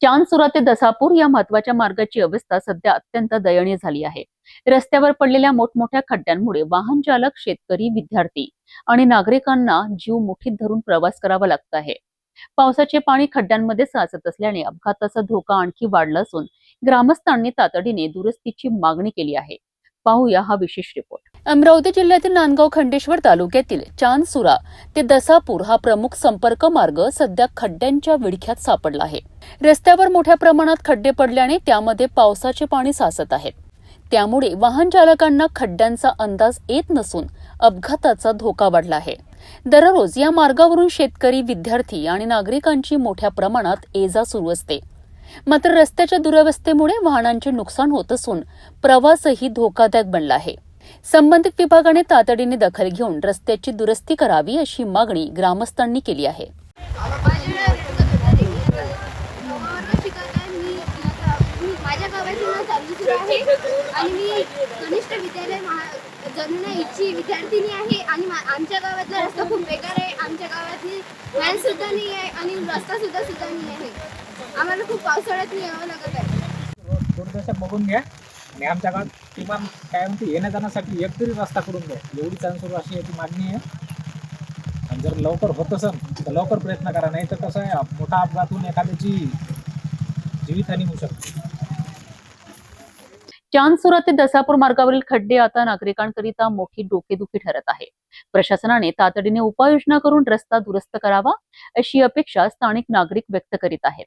चांदसुरा ते दसापूर या महत्वाच्या मार्गाची अवस्था सध्या अत्यंत दयनीय झाली आहे। रस्त्यावर पडलेल्या मोठमोठ्या खड्ड्यांमुळे वाहन चालक, शेतकरी, विद्यार्थी आणि नागरिकांना जीव मुठीत धरून प्रवास करावा लागत आहे। पावसाचे पाणी खड्ड्यांमध्ये साचत असल्याने अपघाताचा धोका आणखी वाढला असून ग्रामस्थांनी तातडीने दुरुस्तीची मागणी केली आहे। पाहूया हा विशेष रिपोर्ट। अमरावती जिल्ह्यातील नांदगाव खंडेश्वर तालुक्यातील चांदसुरा ते दसापूर हा प्रमुख संपर्क मार्ग सध्या खड्ड्यांच्या विळख्यात सापडला आहे। रस्त्यावर मोठ्या प्रमाणात खड्डे पडल्याने त्यामध्ये पावसाचे पाणी साचत आहे। त्यामुळे वाहन चालकांना खड्ड्यांचा अंदाज येत नसून अपघाताचा धोका वाढला आहे। दररोज या मार्गावरून शेतकरी, विद्यार्थी आणि नागरिकांची मोठ्या प्रमाणात ये-जा सुरू असते। मात्र रस्त्याच्या दुरवस्थेमुळे वाहनांचे नुकसान होत असून प्रवासही धोकादायक बनला आहे। संबंधित विभागाने तातडीने दखल घेऊन रस्त्याची दुरुस्ती करावी अशी मागणी ग्रामस्थांनी केली आहे। माझ्या गावातील चालू आहे आणि मी कनिष्ठ विद्यालय जनुना इच्छी विद्यार्थिनी आहे आणि आमच्या गावातला रस्ता खूप बेकार आहे। आमच्या गावातली व्हॅन सुद्धा नाही आहे आणि रस्ता सुद्धा नाही आहे। आम्हाला खूप पावसाळ्यात यावं लागत आहे। दूरदर्शक बघून घ्या आणि आमच्या गावात किमान काय म्हणते येण्या जाण्यासाठी एक तरी रस्ता करून द्या, एवढी चांदसुरू अशी याची मागणी आहे। आणि जर लवकर होत असेल तर लवकर प्रयत्न करा, नाही तर कसं आहे मोठा अपघात होऊन एखाद्याची जीवितहानी होऊ शकते। चांदसुरा ते दसापूर मार्गावरील खड्डे आता नागरिकांकरिता मोठी डोकेदुखी ठरत आहे। प्रशासनाने तातडीने उपाययोजना करून रस्ता दुरुस्त करावा अशी अपेक्षा स्थानिक नागरिक व्यक्त करीत आहेत।